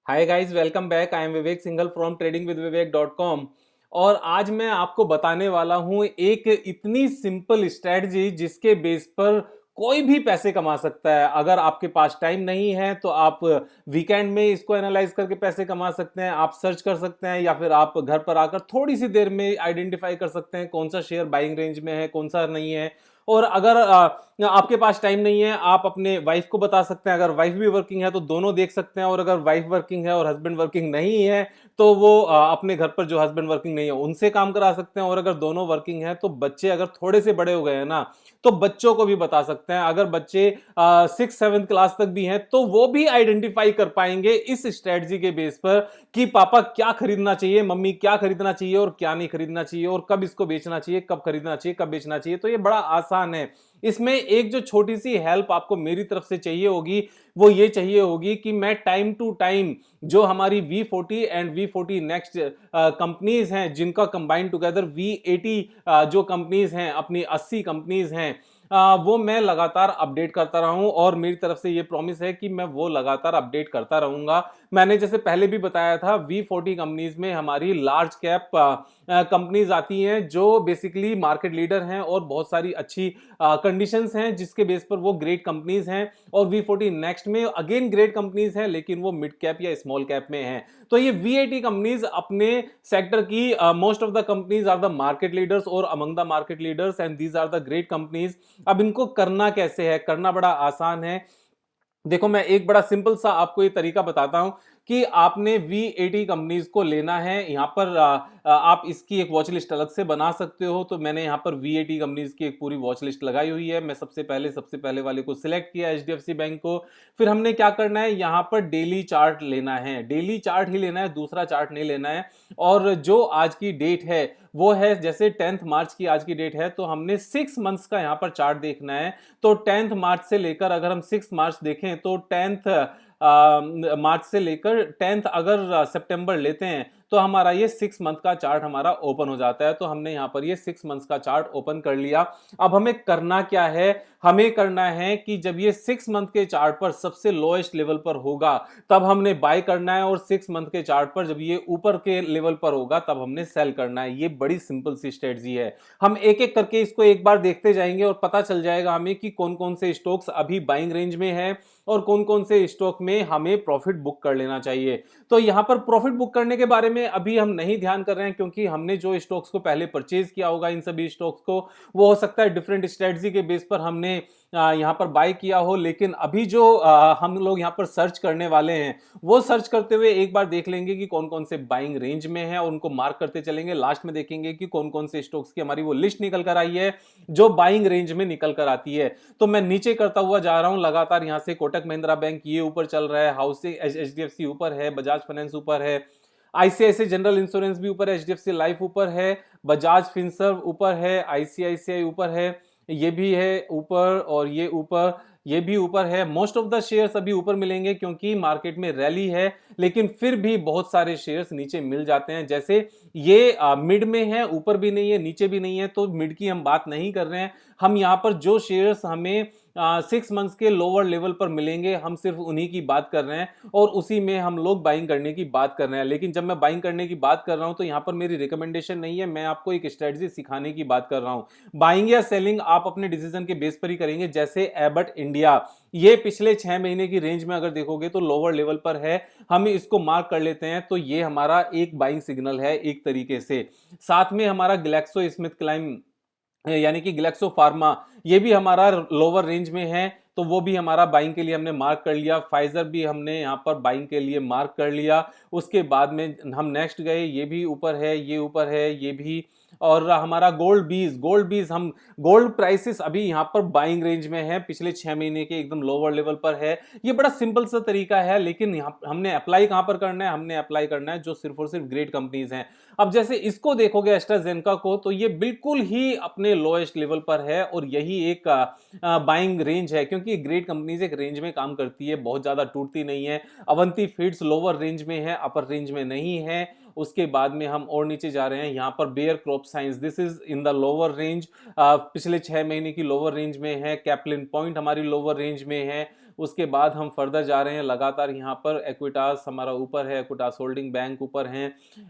Hi guys, welcome back. I am Vivek Singhal from tradingwithvivek.com। और आज मैं आपको बताने वाला हूं एक इतनी सिंपल स्ट्रेटजी जिसके बेस पर कोई भी पैसे कमा सकता है। अगर आपके पास टाइम नहीं है तो आप वीकेंड में इसको एनालाइज करके पैसे कमा सकते हैं। आप सर्च कर सकते हैं या फिर आप घर पर आकर थोड़ी सी देर में आइडेंटिफाई कर सकते हैं कौन सा शेयर बाइंग रेंज में है, कौन सा नहीं है। और अगर आपके पास टाइम नहीं है, आप अपने वाइफ को बता सकते हैं। अगर वाइफ भी वर्किंग है तो दोनों देख सकते हैं। और अगर वाइफ वर्किंग है और हस्बैंड वर्किंग नहीं है तो वो अपने घर पर जो हस्बैंड वर्किंग नहीं है उनसे काम करा सकते हैं। और अगर दोनों वर्किंग है तो बच्चे अगर थोड़े से बड़े हो गए हैं ना तो बच्चों को भी बता सकते हैं। अगर बच्चे 6 7 क्लास तक भी हैं तो वो भी आइडेंटिफाई कर पाएंगे इस स्ट्रेटजी के बेस पर कि पापा क्या खरीदना चाहिए, मम्मी क्या खरीदना चाहिए और क्या नहीं खरीदना चाहिए, और कब इसको बेचना चाहिए, कब खरीदना चाहिए, कब बेचना चाहिए। तो ये बड़ा आसान है। इसमें एक जो छोटी सी हेल्प आपको मेरी तरफ से चाहिए होगी वो ये चाहिए होगी कि मैं टाइम टू टाइम जो हमारी V40 and V40 next companies हैं जिनका कंबाइन टुगेदर V80 जो कंपनीज हैं, अपनी 80 कंपनीज हैं, वो मैं लगातार अपडेट करता रहूं। और मेरी तरफ से ये प्रॉमिस है कि मैं वो लगातार अपडेट करता रहूंगा। मैंने जैसे पहले भी बताया था, V40 कंपनीज में हमारी लार्ज कैप कंपनीज आती हैं जो बेसिकली मार्केट लीडर हैं और बहुत सारी अच्छी कंडीशंस हैं जिसके बेस पर वो ग्रेट कंपनीज हैं। और V40 नेक्स्ट में अगेन ग्रेट कंपनीज हैं लेकिन वो मिड कैप या स्मॉल कैप में हैं। तो ये V80 कंपनीज अपने सेक्टर की most of the companies are the market leaders और among the market leaders and these are the great companies. अब इनको करना कैसे है? करना बड़ा आसान है। देखो, मैं एक बड़ा सिंपल सा आपको ये तरीका बताता हूं कि आपने V80 कंपनीज को लेना है। यहां पर आप इसकी एक वॉच लिस्ट अलग से बना सकते हो। तो मैंने यहां पर V80 कंपनीज की एक पूरी वॉच लिस्ट लगाई हुई है। मैं सबसे पहले वाले को सिलेक्ट किया, HDFC बैंक को। फिर हमने क्या करना है, यहां पर डेली चार्ट लेना है। डेली चार्ट ही लेना है, दूसरा चार्ट नहीं लेना है। और जो आज की डेट है वो है, जैसे 10th मार्च की आज की डेट है, तो हमने 6 मंथ्स का यहां पर चार्ट देखना है। तो 10th मार्च से लेकर अगर हम 6 मार्च देखें तो 10th मार्च से लेकर 10th अगर सितंबर लेते हैं तो हमारा ये 6 मंथ का चार्ट हमारा ओपन हो जाता है। तो हमने यहां पर ये 6 मंथ्स का चार्ट ओपन कर लिया। अब हमें करना क्या है? हमें करना है कि जब ये 6 मंथ के चार्ट पर सबसे लोएस्ट लेवल पर होगा तब हमने बाय करना है, और 6 मंथ के चार्ट पर जब ये ऊपर के लेवल पर होगा तब हमने सेल करना है। ये बड़ी सिंपल सी स्ट्रेटजी है। हम एक एक करके इसको एक बार देखते जाएंगे और पता चल जाएगा हमें कि कौन कौन से स्टॉक्स अभी बाइंग रेंज में है और कौन कौन से स्टॉक में हमें प्रॉफिट बुक कर लेना चाहिए। तो यहां पर प्रॉफिट बुक करने के बारे में अभी हम नहीं ध्यान कर रहे हैं क्योंकि हमने जो स्टॉक्स को पहले परचेज किया होगा, इन सभी स्टॉक्स को, वो हो सकता है डिफरेंट स्ट्रेटजी के बेस पर हमने यहां पर बाय किया हो। लेकिन अभी जो हम लोग यहां पर सर्च करने वाले हैं वो सर्च करते हुए एक बार देख लेंगे कि कौन कौन से बाइंग रेंज में है और उनको मार्क करते चलेंगे। लास्ट में देखेंगे कि कौन कौन से स्टॉक्स की हमारी वो लिस्ट निकल कर आई है जो बाइंग रेंज में निकल कर आती है। तो मैं नीचे करता हुआ जा रहा हूं लगातार। यहां से कोटक महिंद्रा बैंक ये ऊपर चल रहा है, हाउसिंग HDFC ऊपर है, बजाज फाइनेंस ऊपर है, ICICI जनरल इंश्योरेंस भी ऊपर है, HDFC लाइफ ऊपर है, बजाज फिनसर्व ऊपर है, ICICI ऊपर है, ये भी है ऊपर, और ये ऊपर, ये भी ऊपर है। मोस्ट ऑफ द शेयर्स अभी ऊपर मिलेंगे क्योंकि मार्केट में रैली है, लेकिन फिर भी बहुत सारे शेयर्स नीचे मिल जाते हैं। जैसे ये मिड में है, ऊपर भी नहीं है नीचे भी नहीं है, तो मिड की हम बात नहीं कर रहे हैं। हम यहां पर जो शेयर्स हमें 6 मंथ्स के लोअर लेवल पर मिलेंगे हम सिर्फ उन्हीं की बात कर रहे हैं और उसी में हम लोग बाइंग करने की बात कर रहे हैं। लेकिन जब मैं बाइंग करने की बात कर रहा हूं तो यहां पर मेरी रिकमेंडेशन नहीं है, मैं आपको एक स्ट्रेटजी सिखाने की बात कर रहा हूं। बाइंग या सेलिंग आप अपने डिसीजन के बेस पर ही करेंगे। जैसे एबट इंडिया, ये पिछले 6 महीने की रेंज में अगर देखोगे तो लोअर लेवल पर है, हम इसको मार्क कर लेते हैं। तो ये हमारा एक बाइंग सिग्नल है एक तरीके से। साथ में हमारा ग्लैक्सो स्मिथ क्लाइन यानी कि ग्लैक्सो फार्मा, ये भी हमारा लोअर रेंज में है, तो वो भी हमारा बाइंग के लिए हमने मार्क कर लिया। फाइजर भी हमने यहाँ पर बाइंग के लिए मार्क कर लिया। उसके बाद में हम नेक्स्ट गए, ये भी ऊपर है, ये ऊपर है, ये भी। और हमारा गोल्ड बीज हम गोल्ड प्राइसेस अभी यहाँ पर बाइंग रेंज में है, पिछले 6 महीने के एकदम लोअर लेवल पर है। ये बड़ा सिंपल सा तरीका है, लेकिन यहाँ हमने अप्लाई कहाँ पर करना है? हमने अप्लाई करना है जो सिर्फ और सिर्फ ग्रेट कंपनीज हैं। अब जैसे इसको देखोगे एस्ट्राजेनेका को, तो ये बिल्कुल ही अपने लोएस्ट लेवल पर है और यही एक बाइंग रेंज है क्योंकि ग्रेट कंपनीज एक रेंज में काम करती है, बहुत ज्यादा टूटती नहीं है। अवंती फीड्स लोअर रेंज में है, अपर रेंज में नहीं है। उसके बाद में हम और नीचे जा रहे हैं, यहाँ पर Bayer crop science, this is in the lower range, पिछले 6 महीने की लोअर रेंज में है। कैप्लिन पॉइंट हमारी लोअर रेंज में है। उसके बाद हम फर्दर जा रहे हैं लगातार, यहाँ पर एक्विटास हमारा ऊपर है, एक्विटास होल्डिंग बैंक ऊपर है,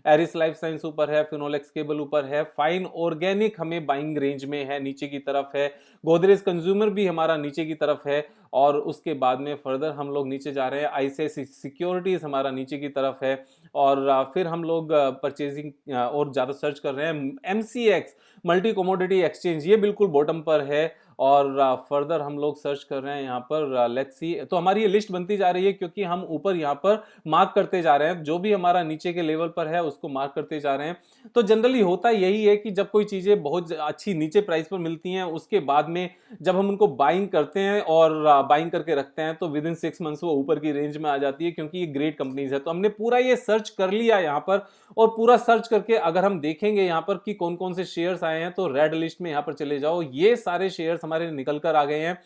एरिस लाइफ साइंस ऊपर है, फिनोलेक्स केबल ऊपर है, फाइन ऑर्गेनिक हमें बाइंग रेंज में है, नीचे की तरफ है, गोदरेज कंज्यूमर भी हमारा नीचे की तरफ है, और उसके बाद में फर्दर हम लोग नीचे जा रहे हैं, आईसीआईसीआई सिक्योरिटीज हमारा नीचे की तरफ है, और फिर हम लोग परचेजिंग और ज़्यादा सर्च कर रहे हैं, एमसीएक्स मल्टी कमोडिटी एक्सचेंज ये बिल्कुल बॉटम पर है, और फर्दर हम लोग सर्च कर रहे हैं यहाँ पर, लेट्स सी। तो हमारी ये लिस्ट बनती जा रही है क्योंकि हम ऊपर यहाँ पर मार्क करते जा रहे हैं, जो भी हमारा नीचे के लेवल पर है उसको मार्क करते जा रहे हैं। तो जनरली होता यही है कि जब कोई चीज़ें बहुत अच्छी नीचे प्राइस पर मिलती हैं, उसके बाद में जब हम उनको बाइंग करते हैं और बाइंग करके रखते हैं, तो विद इन 6 मंथ्स वो ऊपर की रेंज में आ जाती है, क्योंकि ये ग्रेट कंपनीज है। तो हमने पूरा ये सर्च कर लिया यहाँ पर, और पूरा सर्च करके अगर हम देखेंगे यहाँ पर कि कौन कौन से शेयर्स आए हैं, तो रेड लिस्ट में यहाँ पर चले जाओ, ये सारे शेयर्स हमारे निकल कर आ गए हैं।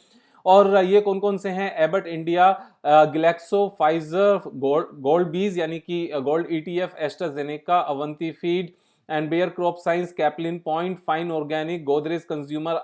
और ये कौन कौन से हैं? Abbott India, Glaxo, Pfizer, gold bees यानी कि gold ETF, AstraZeneca, Avanti feed and Bayer crop science, Caplin point, fine organic, Godrej consumer,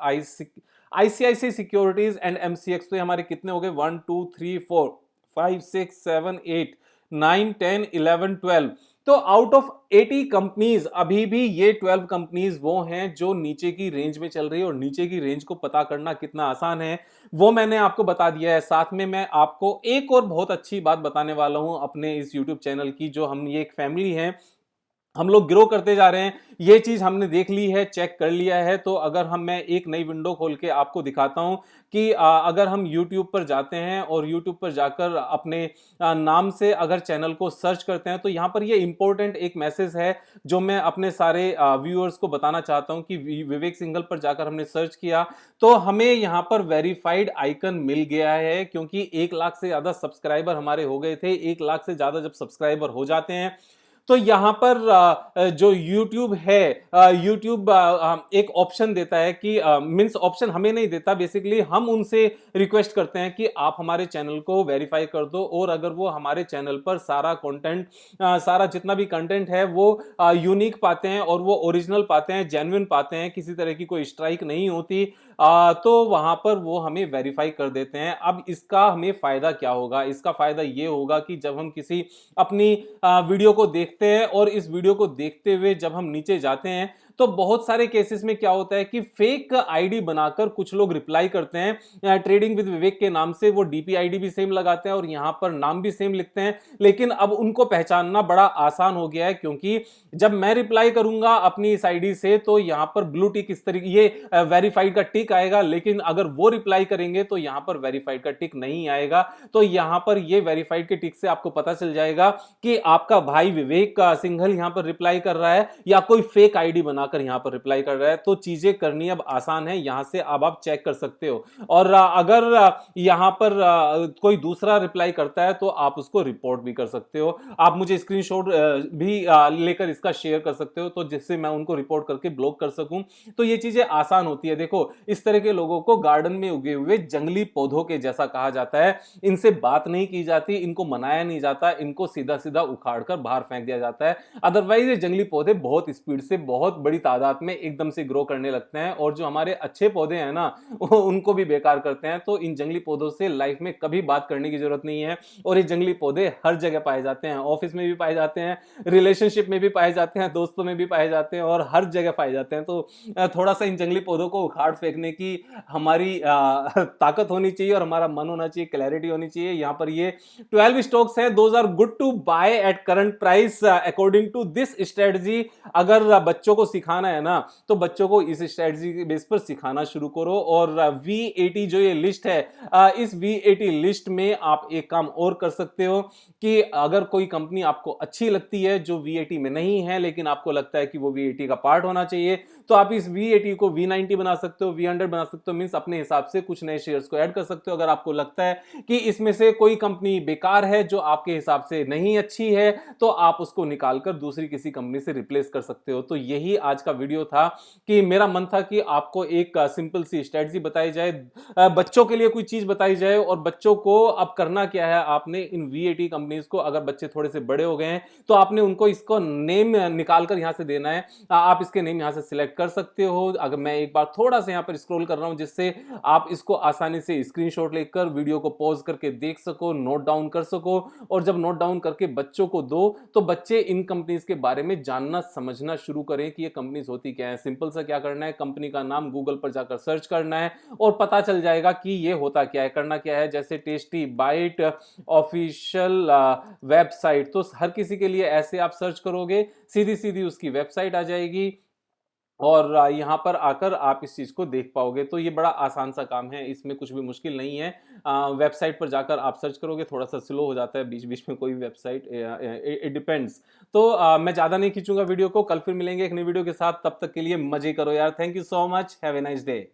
ICICI securities and MCX. तो हमारे कितने हो गए? 1 2 3 4 5 6 7 8 9 10 11 12। तो आउट ऑफ 80 कंपनीज अभी भी ये 12 कंपनीज वो हैं जो नीचे की रेंज में चल रही है, और नीचे की रेंज को पता करना कितना आसान है वो मैंने आपको बता दिया है। साथ में मैं आपको एक और बहुत अच्छी बात बताने वाला हूं अपने इस YouTube चैनल की, जो हम ये एक फैमिली है, हम लोग ग्रो करते जा रहे हैं, ये चीज हमने देख ली है, चेक कर लिया है। तो अगर मैं एक नई विंडो खोल के आपको दिखाता हूं कि अगर हम YouTube पर जाते हैं और YouTube पर जाकर अपने नाम से अगर चैनल को सर्च करते हैं, तो यहाँ पर ये इंपॉर्टेंट एक मैसेज है जो मैं अपने सारे व्यूअर्स को बताना चाहता हूं कि विवेक सिंघल पर जाकर हमने सर्च किया तो हमें यहाँ पर वेरीफाइड आइकन मिल गया है, क्योंकि 1 लाख से ज्यादा सब्सक्राइबर हमारे हो गए थे। 1 लाख से ज्यादा जब सब्सक्राइबर हो जाते हैं तो यहां पर जो YouTube है, YouTube एक ऑप्शन देता है कि मींस ऑप्शन हमें नहीं देता, बेसिकली हम उनसे रिक्वेस्ट करते हैं कि आप हमारे चैनल को वेरीफाई कर दो, और अगर वो हमारे चैनल पर सारा कंटेंट, सारा जितना भी कंटेंट है वो यूनिक पाते हैं और वो ओरिजिनल पाते हैं, जेन्युइन पाते हैं, किसी तरह की कोई स्ट्राइक नहीं होती, तो वहां पर वो हमें वेरीफाई कर देते हैं। अब इसका हमें फायदा क्या होगा? इसका फायदा ये होगा कि जब हम किसी अपनी वीडियो को देखते हैं और इस वीडियो को देखते हुए जब हम नीचे जाते हैं, तो बहुत सारे केसेस में क्या होता है कि फेक आईडी बनाकर कुछ लोग रिप्लाई करते हैं ट्रेडिंग विद विवेक के नाम से, वो डीपी आईडी भी सेम लगाते हैं और यहां पर नाम भी सेम लिखते हैं, लेकिन अब उनको पहचानना बड़ा आसान हो गया है, क्योंकि जब मैं रिप्लाई करूंगा अपनी इस आईडी से तो यहां पर ब्लू टिक इस तरीके ये वेरीफाइड का टिक आएगा, लेकिन अगर वो रिप्लाई करेंगे तो यहां पर वेरीफाइड का टिक नहीं आएगा। तो यहां पर ये वेरीफाइड के टिक से आपको पता चल जाएगा कि आपका भाई विवेक सिंघल यहां पर रिप्लाई कर रहा है या कोई फेक आईडी बनाकर यहां पर रिप्लाई कर रहा है। तो चीजें करनी अब आसान है, यहां से अब आप चेक कर सकते हो, और अगर यहां पर कोई दूसरा रिप्लाई करता है तो आप उसको रिपोर्ट भी कर सकते हो। आप मुझे स्क्रीनशॉट भी लेकर इसका शेयर कर सकते हो, तो जिससे मैं उनको रिपोर्ट करके ब्लॉक कर सकूं। तो ये चीजें आसान होती है। देखो, इस तरह के लोगों को गार्डन में उगे हुए जंगली पौधों के जैसा कहा जाता है, इनसे बात नहीं की जाती, इनको मनाया नहीं जाता, इनको सीधा सीधा उखाड़ कर बाहर फेंक दिया जाता है। अदरवाइज ये जंगली पौधे बहुत स्पीड से, बहुत बड़ी तादाद में एकदम से ग्रो करने लगते हैं, और जो हमारे अच्छे पौधे हैं ना उनको भी बेकार करते हैं। तो इन जंगली पौधों से लाइफ में कभी बात करने की जरूरत नहीं है, और ये जंगली पौधे हर जगह पाए जाते हैं, ऑफिस में भी पाए जाते हैं, रिलेशनशिप में भी पाए जाते हैं, दोस्तों में भी पाए जाते हैं, और हर जगह पाए जाते हैं। तो थोड़ा सा इन जंगली पौधों को उखाड़ फेंकने की हमारी ताकत होनी चाहिए, और हमारा मन होना चाहिए, क्लैरिटी होनी चाहिए। यहाँ पर ये 12 स्टॉक्स हैं, those are good to buy at current price according to this strategy. अगर बच्चों को सिखाना है ना, तो बच्चों को इस स्ट्रेटजी के बेस पर सिखाना शुरू करो। और V80 जो ये लिस्ट है, इस V80 लिस्ट में आप एक काम और कर सकते हो कि अगर कोई कंपनी आपको अच्छी लगती है जो V80 में नहीं है, लेकिन आपको लगता है कि वो V80 का पार्ट होना चाहिए, तो आप इस V80 को V90 बना सकते हो, V100 बना सकते हो, मींस अपने हिसाब से कुछ नए शेयर्स को ऐड कर सकते हो। अगर आपको लगता है कि इसमें से कोई कंपनी बेकार है जो आपके हिसाब से नहीं अच्छी है, तो आप उसको निकालकर दूसरी किसी कंपनी से रिप्लेस कर सकते हो। तो यही आज का वीडियो था कि मेरा मन था कि आपको एक सिंपल सी स्ट्रेटजी बताई जाए, बच्चों के लिए कोई चीज बताई जाए। और बच्चों को अब करना क्या है, आपने इन वीएटी कंपनीज को, अगर बच्चे थोड़े से बड़े हो गए हैं तो आपने उनको इसको नेम निकाल कर यहां से देना है। आप इसके नेम यहां से सिलेक्ट कर सकते हो। अगर मैं एक बार थोड़ा सा यहां पर स्क्रॉल कर रहा हूं जिससे आप इसको आसानी से स्क्रीनशॉट लेकर वीडियो को पॉज करके देख सको, नोट डाउन कर सको, और जब नोट डाउन करके बच्चों को दो तो बच्चे इन कंपनीज के बारे में जानना समझना शुरू करें कि ये कंपनीज होती क्या है। सिंपल सा क्या करना है, कंपनी का नाम गूगल पर जाकर सर्च करना है और पता चल जाएगा कि ये होता क्या है। करना क्या है, जैसे टेस्टी बाइट ऑफिशियल वेबसाइट, तो हर किसी के लिए ऐसे आप सर्च करोगे, सीधी सीधी उसकी वेबसाइट आ जाएगी और यहाँ पर आकर आप इस चीज को देख पाओगे। तो ये बड़ा आसान सा काम है, इसमें कुछ भी मुश्किल नहीं है। वेबसाइट पर जाकर आप सर्च करोगे, थोड़ा सा स्लो हो जाता है बीच बीच में कोई वेबसाइट, इट डिपेंड्स। तो मैं ज्यादा नहीं खींचूंगा वीडियो को, कल फिर मिलेंगे एक नई वीडियो के साथ। तब तक के लिए मजे करो यार। Thank you so much, have a nice day.